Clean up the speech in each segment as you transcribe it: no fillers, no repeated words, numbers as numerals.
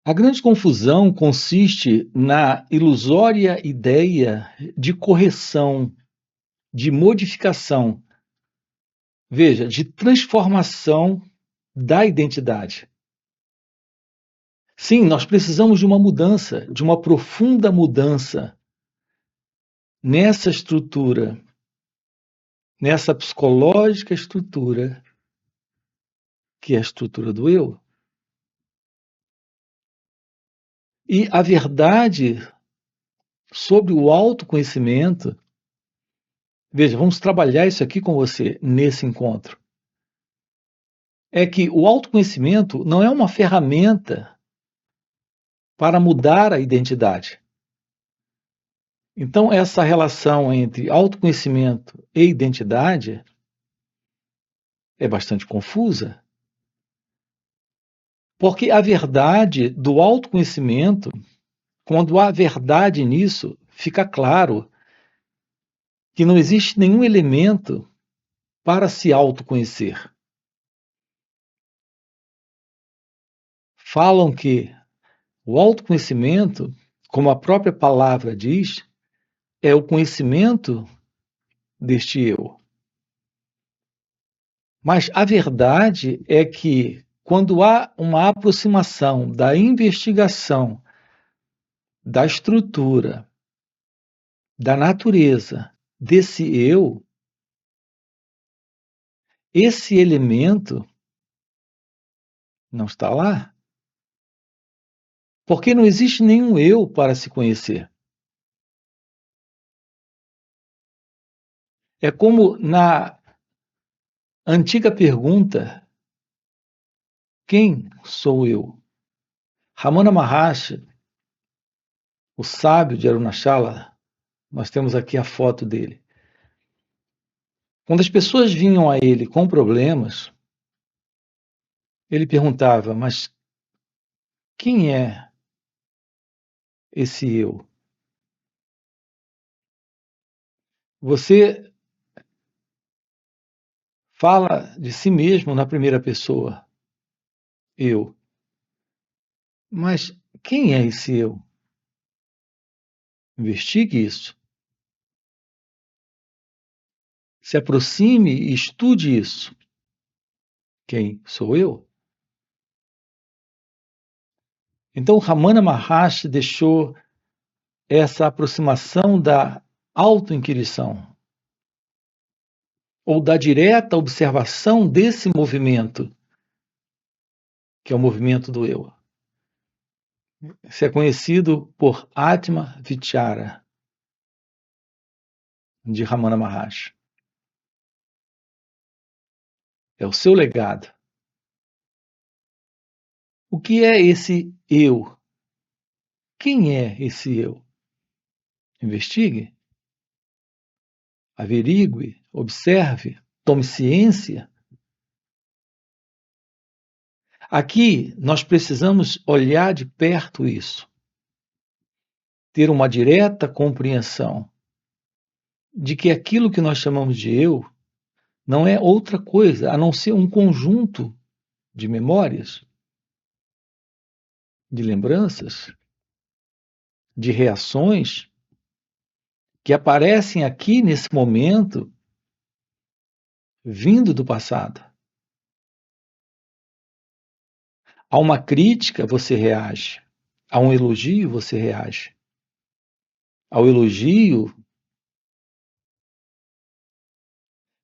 A grande confusão consiste na ilusória ideia de correção, de modificação, veja, de transformação da identidade. Sim, nós precisamos de uma mudança, de uma profunda mudança nessa estrutura, nessa psicológica estrutura, que é a estrutura do eu. E a verdade sobre o autoconhecimento, veja, vamos trabalhar isso aqui com você nesse encontro. É que o autoconhecimento não é uma ferramenta para mudar a identidade. Então, essa relação entre autoconhecimento e identidade é bastante confusa, porque a verdade do autoconhecimento, quando há verdade nisso, fica claro que não existe nenhum elemento para se autoconhecer. Falam que o autoconhecimento, como a própria palavra diz, é o conhecimento deste eu. Mas a verdade é que, quando há uma aproximação da investigação da estrutura, da natureza desse eu, esse elemento não está lá. Porque não existe nenhum eu para se conhecer. É como na antiga pergunta: quem sou eu? Ramana Maharshi, o sábio de Arunachala, nós temos aqui a foto dele. Quando as pessoas vinham a ele com problemas, ele perguntava: mas quem é esse eu? Você fala de si mesmo na primeira pessoa, eu. Mas quem é esse eu? Investigue isso. Se aproxime e estude isso. Quem sou eu? Então, Ramana Maharshi deixou essa aproximação da autoinquirição, ou da direta observação desse movimento, que é o movimento do eu. Isso é conhecido por Atma Vichara, de Ramana Maharshi. É o seu legado. O que é esse eu? Quem é esse eu? Investigue, averigue, observe, tome ciência. Aqui nós precisamos olhar de perto isso, ter uma direta compreensão de que aquilo que nós chamamos de eu não é outra coisa a não ser um conjunto de memórias, de lembranças, de reações que aparecem aqui nesse momento, vindo do passado. A uma crítica você reage, a um elogio você reage. Ao elogio,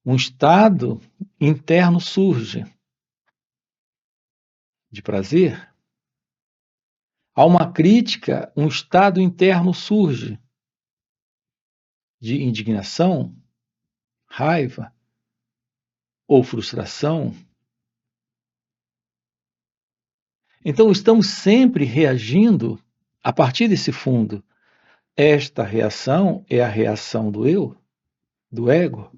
um estado interno surge de prazer. A uma crítica, um estado interno surge de indignação, raiva ou frustração. Então, estamos sempre reagindo a partir desse fundo. Esta reação é a reação do eu, do ego,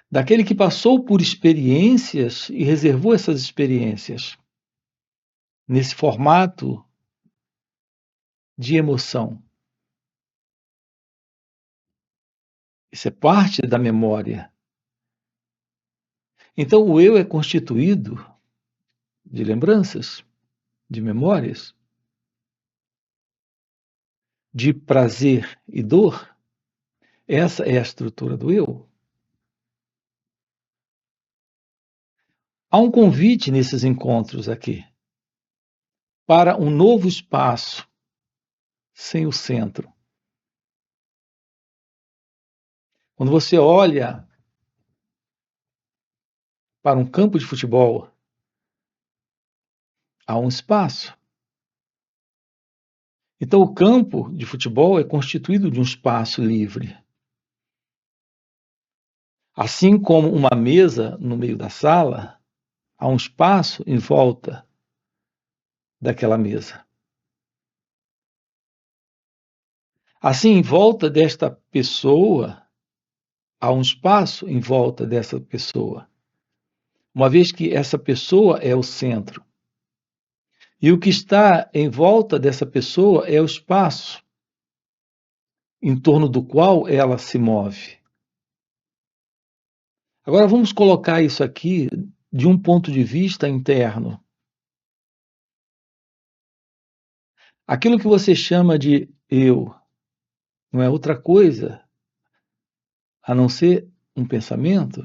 daquele que passou por experiências e reservou essas experiências nesse formato de emoção. Isso é parte da memória. Então, o eu é constituído de lembranças, de memórias, de prazer e dor. Essa é a estrutura do eu. Há um convite nesses encontros aqui para um novo espaço sem o centro. Quando você olha para um campo de futebol, há um espaço. Então, o campo de futebol é constituído de um espaço livre. Assim como uma mesa no meio da sala, há um espaço em volta daquela mesa. Assim, em volta desta pessoa, há um espaço em volta dessa pessoa, uma vez que essa pessoa é o centro. E o que está em volta dessa pessoa é o espaço em torno do qual ela se move. Agora vamos colocar isso aqui de um ponto de vista interno. Aquilo que você chama de eu não é outra coisa a não ser um pensamento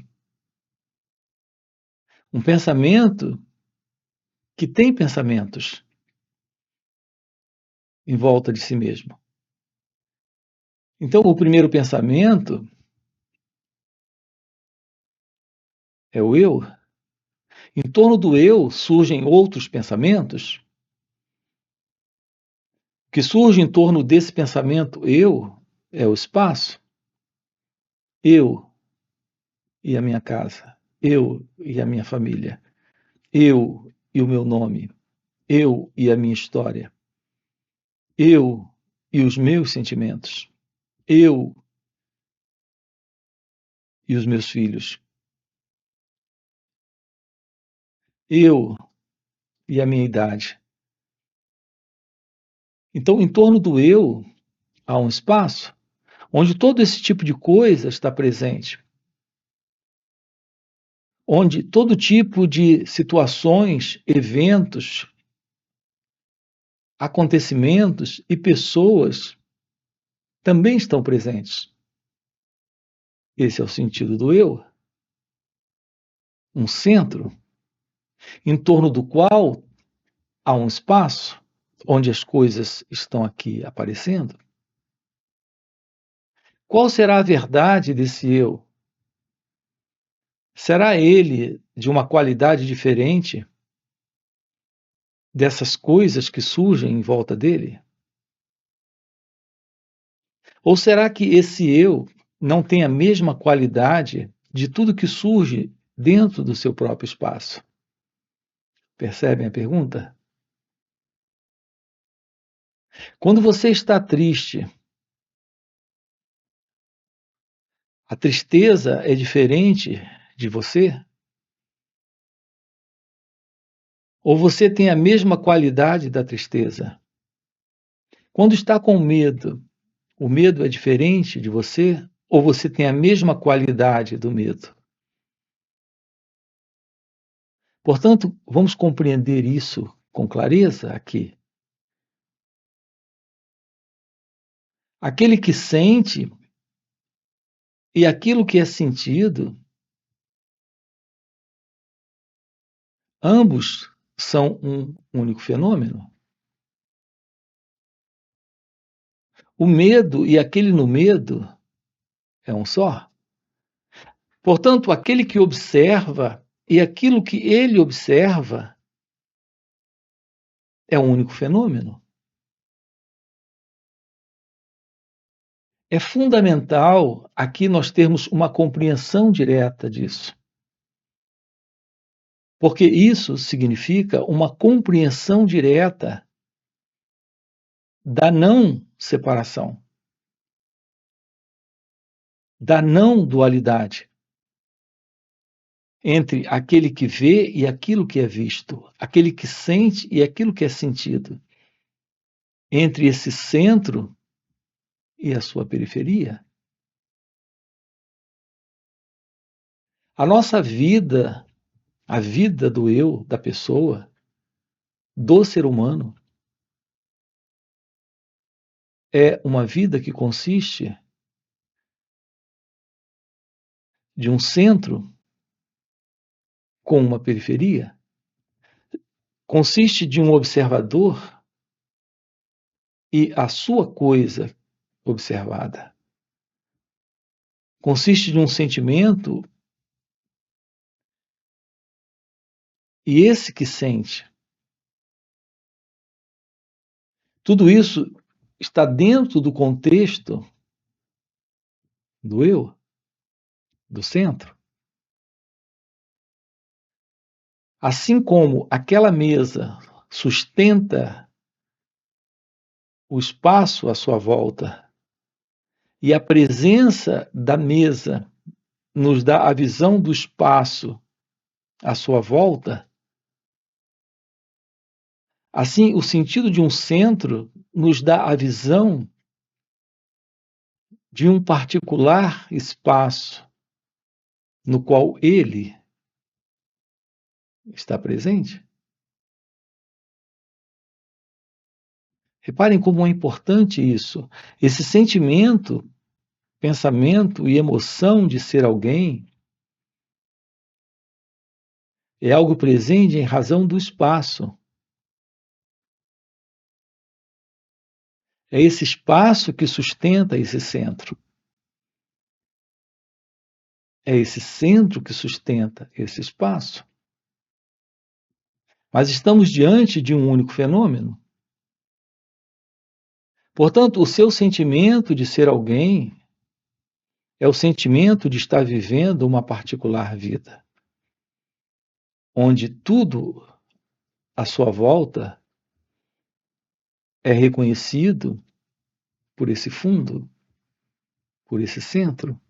que tem pensamentos em volta de si mesmo. Então, o primeiro pensamento é o eu. Em torno do eu surgem outros pensamentos, que surge em torno desse pensamento eu é o espaço, eu e a minha casa, eu e a minha família, eu e o meu nome, eu e a minha história, eu e os meus sentimentos, eu e os meus filhos, eu e a minha idade. Então, em torno do eu há um espaço onde todo esse tipo de coisa está presente, onde todo tipo de situações, eventos, acontecimentos e pessoas também estão presentes. Esse é o sentido do eu, um centro em torno do qual há um espaço onde as coisas estão aqui aparecendo. Qual será a verdade desse eu? Será ele de uma qualidade diferente dessas coisas que surgem em volta dele? Ou será que esse eu não tem a mesma qualidade de tudo que surge dentro do seu próprio espaço? Percebem a pergunta? Quando você está triste, a tristeza é diferente de você? Ou você tem a mesma qualidade da tristeza? Quando está com medo, o medo é diferente de você? Ou você tem a mesma qualidade do medo? Portanto, vamos compreender isso com clareza aqui. Aquele que sente e aquilo que é sentido, ambos são um único fenômeno. O medo e aquele no medo é um só. Portanto, aquele que observa e aquilo que ele observa é um único fenômeno. É fundamental aqui nós termos uma compreensão direta disso, porque isso significa uma compreensão direta da não separação, da não dualidade entre aquele que vê e aquilo que é visto, aquele que sente e aquilo que é sentido, entre esse centro e a sua periferia. A nossa vida, a vida do eu, da pessoa, do ser humano é uma vida que consiste de um centro com uma periferia, consiste de um observador e a sua coisa observada, consiste de um sentimento e esse que sente. Tudo isso está dentro do contexto do eu, do centro. Assim como aquela mesa sustenta o espaço à sua volta e a presença da mesa nos dá a visão do espaço à sua volta, assim o sentido de um centro nos dá a visão de um particular espaço no qual ele está presente. Reparem como é importante isso. Esse sentimento, pensamento e emoção de ser alguém é algo presente em razão do espaço. É esse espaço que sustenta esse centro. É esse centro que sustenta esse espaço. Mas estamos diante de um único fenômeno. Portanto, o seu sentimento de ser alguém é o sentimento de estar vivendo uma particular vida, onde tudo à sua volta é reconhecido por esse fundo, por esse centro.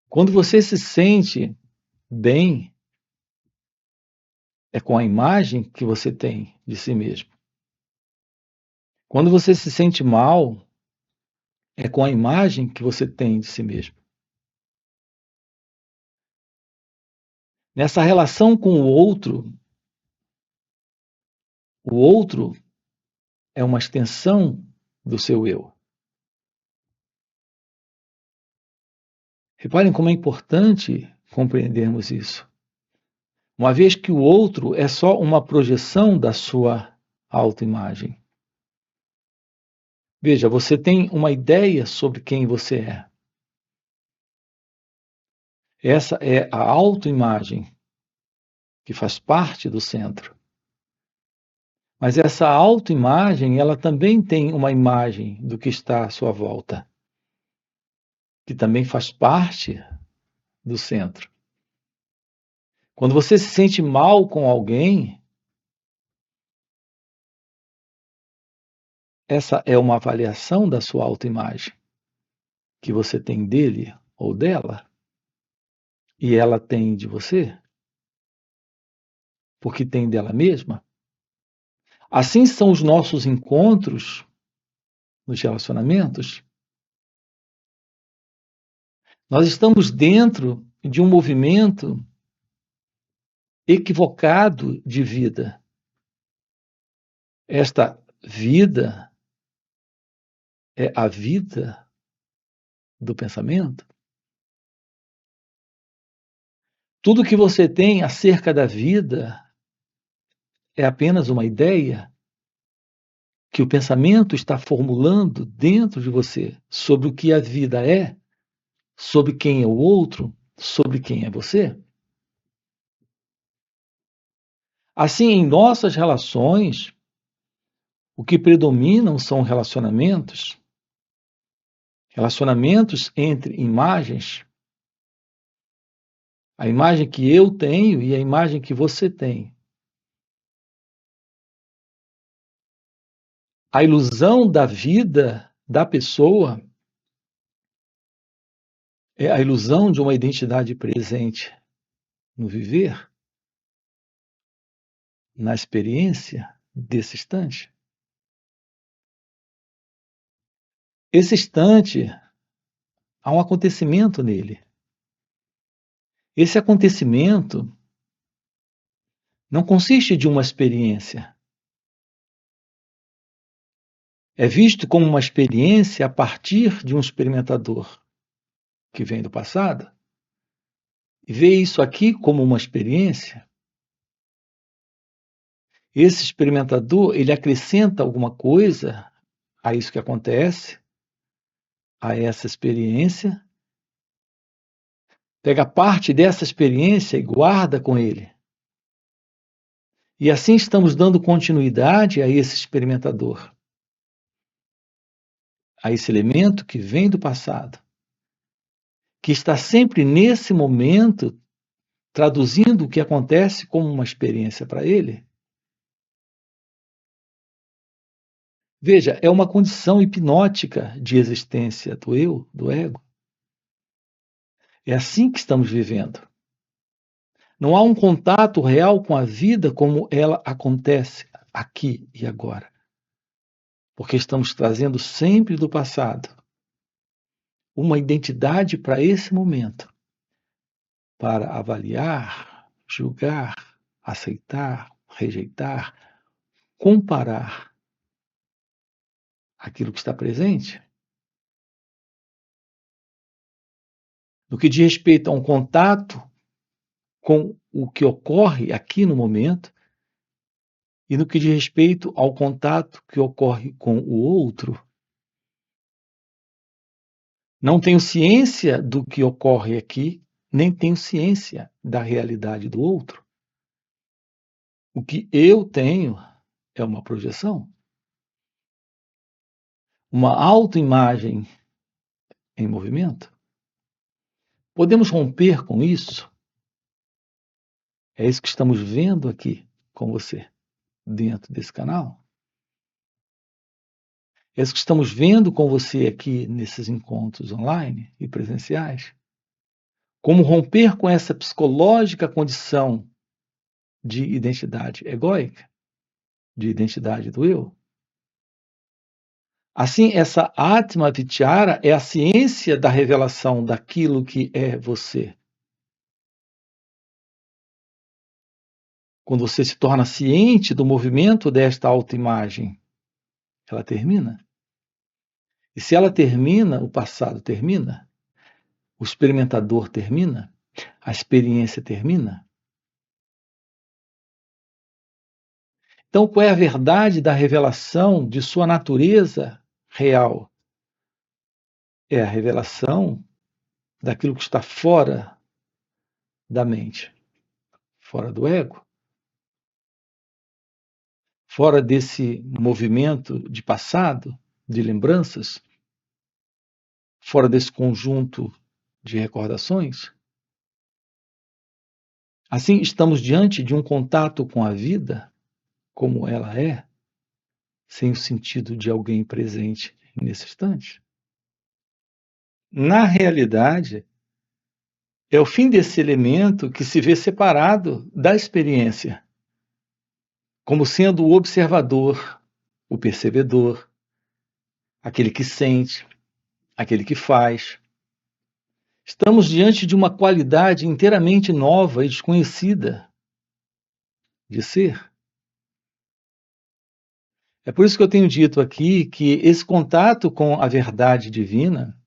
Quando você se sente bem, é com a imagem que você tem de si mesmo. Quando você se sente mal, é com a imagem que você tem de si mesmo. Nessa relação com o outro é uma extensão do seu eu. Reparem como é importante compreendermos isso. Uma vez que o outro é só uma projeção da sua autoimagem. Veja, você tem uma ideia sobre quem você é. Essa é a autoimagem que faz parte do centro. Mas essa autoimagem, ela também tem uma imagem do que está à sua volta, que também faz parte do centro. Quando você se sente mal com alguém, essa é uma avaliação da sua autoimagem que você tem dele ou dela, e ela tem de você, porque tem dela mesma. Assim são os nossos encontros nos relacionamentos. Nós estamos dentro de um movimento equivocado de vida. Esta vida é a vida do pensamento. Tudo que você tem acerca da vida é apenas uma ideia que o pensamento está formulando dentro de você sobre o que a vida é, sobre quem é o outro, sobre quem é você. Assim, em nossas relações, o que predominam são relacionamentos entre imagens, a imagem que eu tenho e a imagem que você tem. A ilusão da vida da pessoa é a ilusão de uma identidade presente no viver, na experiência desse instante. Esse instante, há um acontecimento nele. Esse acontecimento não consiste de uma experiência. É visto como uma experiência a partir de um experimentador que vem do passado e vê isso aqui como uma experiência. Esse experimentador, ele acrescenta alguma coisa a isso que acontece, a essa experiência, pega parte dessa experiência e guarda com ele. E assim estamos dando continuidade a esse experimentador, a esse elemento que vem do passado, que está sempre nesse momento traduzindo o que acontece como uma experiência para ele. Veja, é uma condição hipnótica de existência do eu, do ego. É assim que estamos vivendo. Não há um contato real com a vida como ela acontece aqui e agora. Porque estamos trazendo sempre do passado uma identidade para esse momento, para avaliar, julgar, aceitar, rejeitar, comparar aquilo que está presente. No que diz respeito a um contato com o que ocorre aqui no momento, e no que diz respeito ao contato que ocorre com o outro, não tenho ciência do que ocorre aqui, nem tenho ciência da realidade do outro. O que eu tenho é uma projeção, uma autoimagem em movimento. Podemos romper com isso? É isso que estamos vendo aqui com você, dentro desse canal. É isso que estamos vendo com você aqui nesses encontros online e presenciais. Como romper com essa psicológica condição de identidade egóica, de identidade do eu. Assim, essa Atma Vichara é a ciência da revelação daquilo que é você. Quando você se torna ciente do movimento desta autoimagem, ela termina. E se ela termina, o passado termina, o experimentador termina, a experiência termina. Então, qual é a verdade da revelação de sua natureza real? É a revelação daquilo que está fora da mente, fora do ego, fora desse movimento de passado, de lembranças, fora desse conjunto de recordações. Assim, estamos diante de um contato com a vida, como ela é, sem o sentido de alguém presente nesse instante. Na realidade, é o fim desse elemento que se vê separado da experiência, como sendo o observador, o percebedor, aquele que sente, aquele que faz. Estamos diante de uma qualidade inteiramente nova e desconhecida de ser. É por isso que eu tenho dito aqui que esse contato com a verdade divina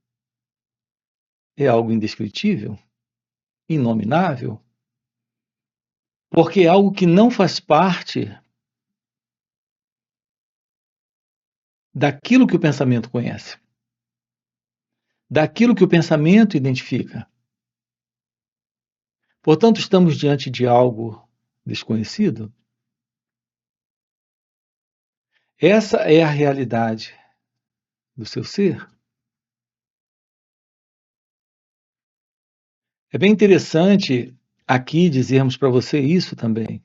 é algo indescritível, inominável, porque é algo que não faz parte daquilo que o pensamento conhece, daquilo que o pensamento identifica. Portanto, estamos diante de algo desconhecido. Essa é a realidade do seu ser. É bem interessante aqui dizermos para você isso também.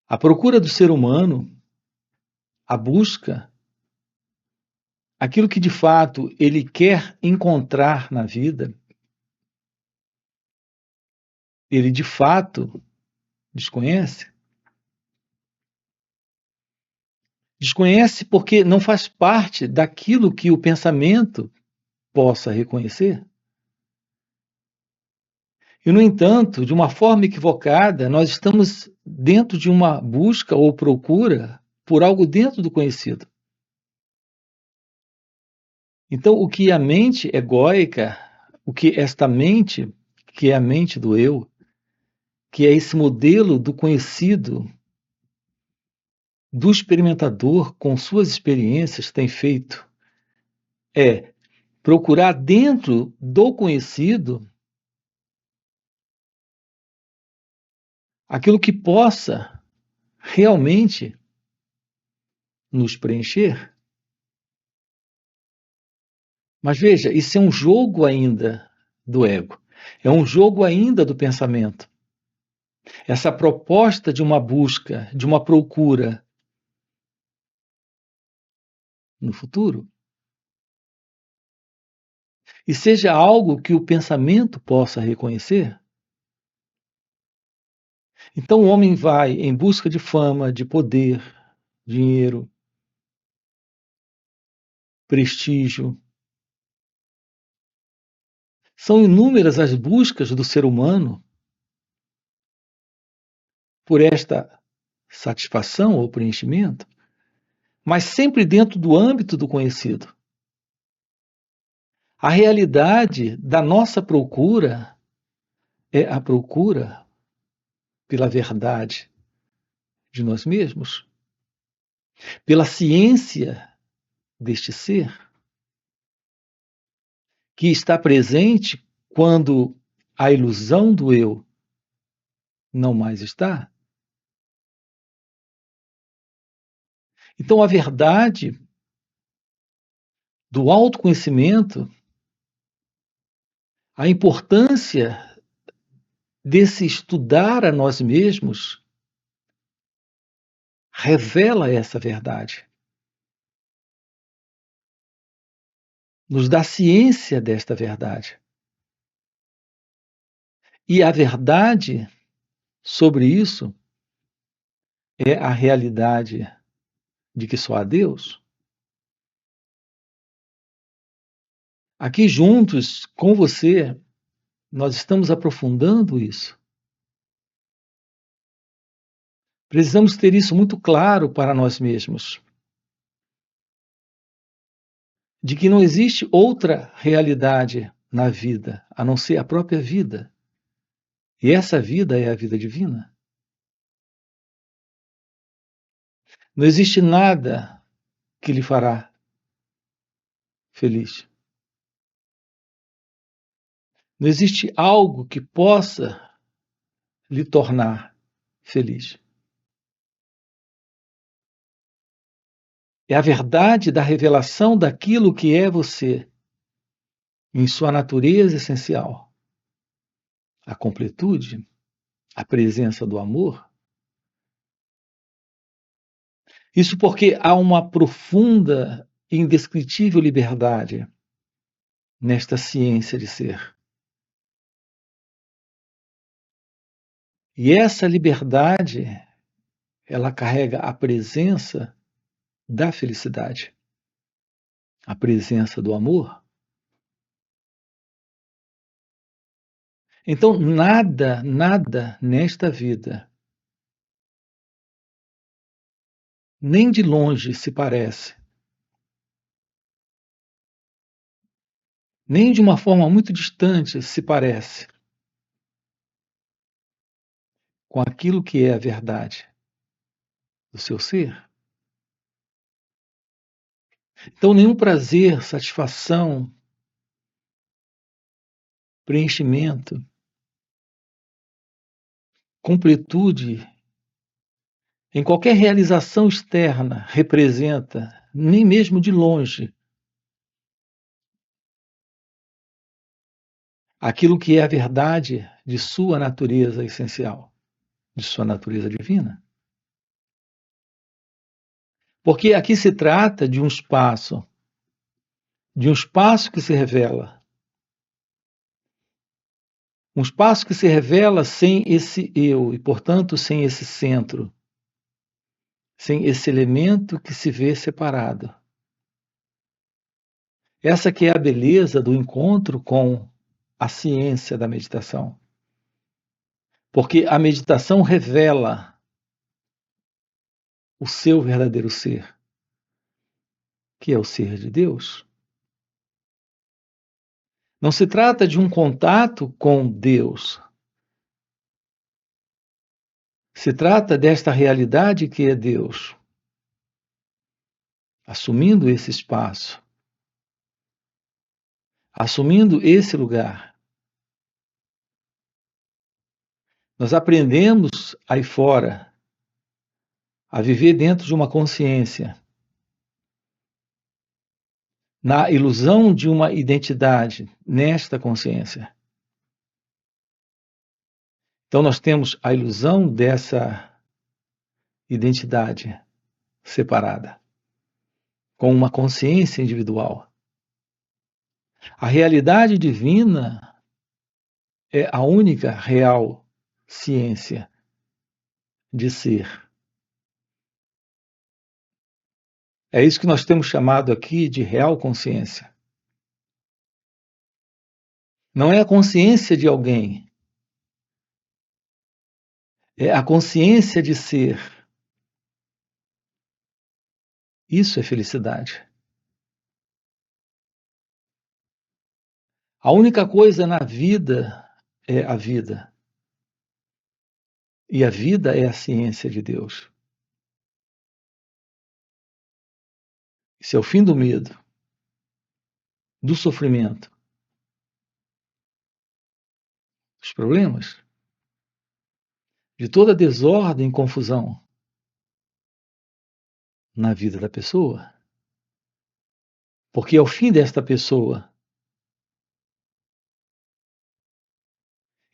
A procura do ser humano, a busca, aquilo que de fato ele quer encontrar na vida, ele de fato desconhece. Desconhece porque não faz parte daquilo que o pensamento possa reconhecer. E, no entanto, de uma forma equivocada, nós estamos dentro de uma busca ou procura por algo dentro do conhecido. Então, o que a mente egóica, o que esta mente, que é a mente do eu, que é esse modelo do conhecido, do experimentador com suas experiências tem feito, é procurar dentro do conhecido aquilo que possa realmente nos preencher. Mas veja, isso é um jogo ainda do ego, é um jogo ainda do pensamento. Essa proposta de uma busca, de uma procura no futuro, e seja algo que o pensamento possa reconhecer. Então o homem vai em busca de fama, de poder, dinheiro, prestígio. São inúmeras as buscas do ser humano por esta satisfação ou preenchimento, mas sempre dentro do âmbito do conhecido. A realidade da nossa procura é a procura pela verdade de nós mesmos, pela ciência deste ser, que está presente quando a ilusão do eu não mais está. Então, a verdade do autoconhecimento, a importância desse estudar a nós mesmos, revela essa verdade. Nos dá ciência desta verdade. E a verdade sobre isso é a realidade de que só há Deus. Aqui juntos, com você, nós estamos aprofundando isso. Precisamos ter isso muito claro para nós mesmos. De que não existe outra realidade na vida, a não ser a própria vida. E essa vida é a vida divina. Não existe nada que lhe fará feliz. Não existe algo que possa lhe tornar feliz. É a verdade da revelação daquilo que é você, em sua natureza essencial. A completude, a presença do amor. Isso porque há uma profunda e indescritível liberdade nesta ciência de ser. E essa liberdade, ela carrega a presença da felicidade, a presença do amor. Então, nada nesta vida, nem de longe se parece, nem de uma forma muito distante se parece com aquilo que é a verdade do seu ser. Então, nenhum prazer, satisfação, preenchimento, completude em qualquer realização externa representa, nem mesmo de longe, aquilo que é a verdade de sua natureza essencial, de sua natureza divina. Porque aqui se trata de um espaço que se revela. Um espaço que se revela sem esse eu e, portanto, sem esse centro, sem esse elemento que se vê separado. Essa que é a beleza do encontro com a ciência da meditação. Porque a meditação revela o seu verdadeiro ser, que é o ser de Deus. Não se trata de um contato com Deus. Se trata desta realidade que é Deus, assumindo esse espaço, assumindo esse lugar. Nós aprendemos aí fora a viver dentro de uma consciência, na ilusão de uma identidade nesta consciência. Então nós temos a ilusão dessa identidade separada, com uma consciência individual. A realidade divina é a única real ciência de ser. É isso que nós temos chamado aqui de real consciência. Não é a consciência de alguém, é a consciência de ser. Isso é felicidade. A única coisa na vida é a vida. E a vida é a ciência de Deus. Isso é o fim do medo, do sofrimento, dos problemas, de toda desordem e confusão na vida da pessoa. Porque é o fim desta pessoa.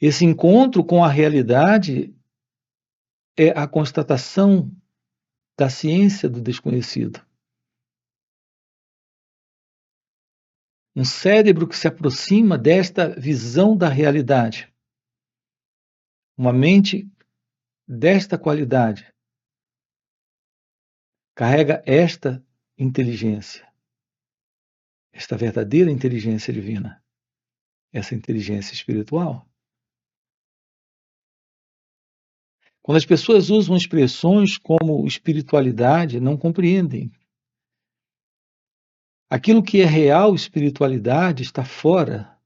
Esse encontro com a realidade é a constatação da ciência do desconhecido. Um cérebro que se aproxima desta visão da realidade. Uma mente desta qualidade carrega esta inteligência, esta verdadeira inteligência divina, essa inteligência espiritual. Quando as pessoas usam expressões como espiritualidade, não compreendem. Aquilo que é real espiritualidade está fora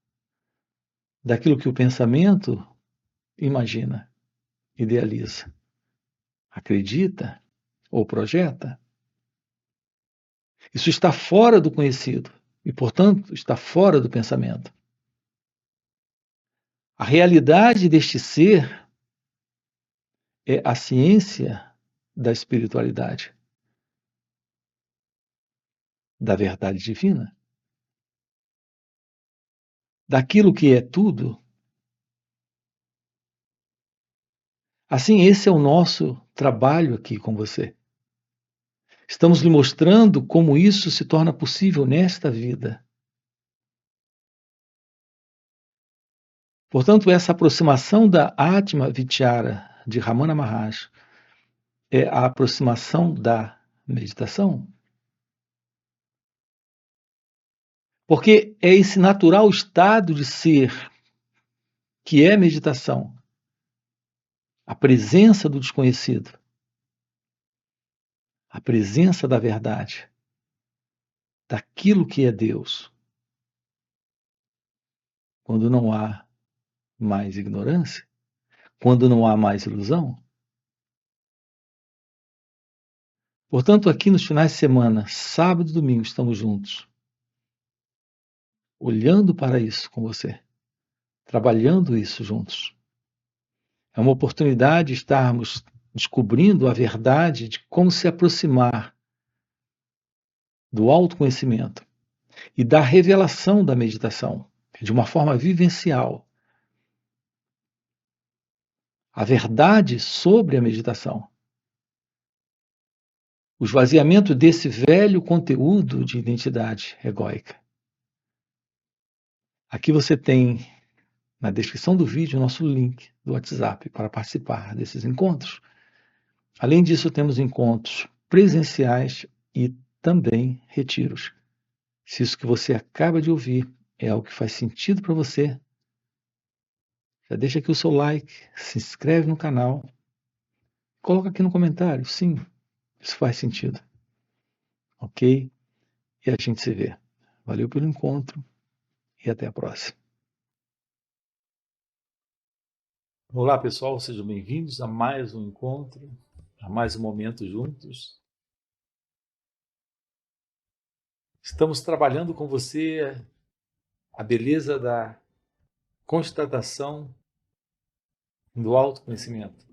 daquilo que o pensamento imagina, idealiza, acredita ou projeta. Isso está fora do conhecido e, portanto, está fora do pensamento. A realidade deste ser é a ciência da espiritualidade, da verdade divina, daquilo que é tudo. Assim, esse é o nosso trabalho aqui com você. Estamos lhe mostrando como isso se torna possível nesta vida. Portanto, essa aproximação da Atma Vichara de Ramana Maharshi é a aproximação da meditação. Porque é esse natural estado de ser que é meditação, a presença do desconhecido, a presença da verdade, daquilo que é Deus. Quando não há mais ignorância, quando não há mais ilusão. Portanto, aqui nos finais de semana, sábado e domingo, estamos juntos, olhando para isso com você, trabalhando isso juntos. É uma oportunidade de estarmos descobrindo a verdade de como se aproximar do autoconhecimento e da revelação da meditação, de uma forma vivencial. A verdade sobre a meditação. O esvaziamento desse velho conteúdo de identidade egóica. Aqui você tem, na descrição do vídeo, o nosso link do WhatsApp para participar desses encontros. Além disso, temos encontros presenciais e também retiros. Se isso que você acaba de ouvir é algo que faz sentido para você, já deixa aqui o seu like, se inscreve no canal, coloca aqui no comentário, sim, isso faz sentido, ok? E a gente se vê. Valeu pelo encontro e até a próxima. Olá pessoal, sejam bem-vindos a mais um encontro, a mais um momento juntos. Estamos trabalhando com você a beleza da constatação do autoconhecimento.